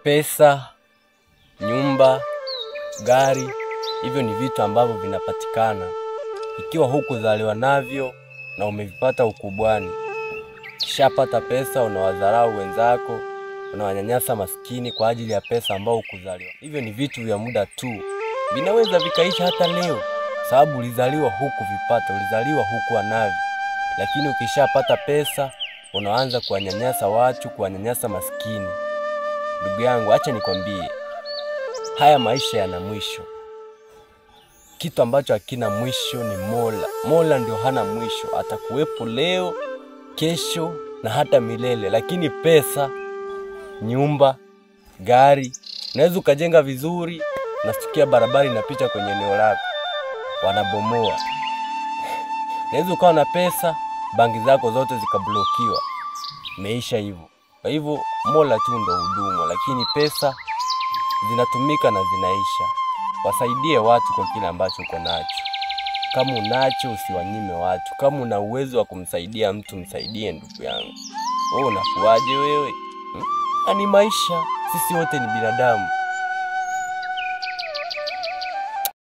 Pesa, nyumba, gari, hivyo ni vitu ambavyo vinapatikana ikiwa hukuzaliwa navyo na umevipata ukubwani. Kishapata pesa unawadharau wenzako, unawanyanyasa maskini kwa ajili ya pesa ambao hukuzaliwa. Hivyo ni vitu vya muda tu. Vinaweza vikaisha hata leo, sababu ulizaliwa hukuvipata, ulizaliwa hukuwa navyo. Lakini ukishapata pesa unaanza kuwanyanyasa watu, kuwanyanyasa maskini. Ndugu yangu, acha nikwambie, haya maisha yana mwisho. Kitu ambacho hakina mwisho ni Mola. Mola ndio hana mwisho, atakuwepo leo, kesho na hata milele. Lakini pesa, nyumba, gari, unaweza ukajenga vizuri, nasikia barabara inapita kwenye eneo lako, wanabomoa. Unaweza ukawa na pesa, banki zako zote zikablokiwa, imeisha hivyo. Kwa hivyo Mola tu ndo hudumu, lakini pesa zinatumika na zinaisha. Wasaidie watu kwa kile ambacho uko nacho. Kama unacho usiwanyime watu. Kama una uwezo wa kumsaidia mtu, msaidie ndugu yangu. Wewe unakuaje wewe? Ni maisha, sisi wote ni binadamu.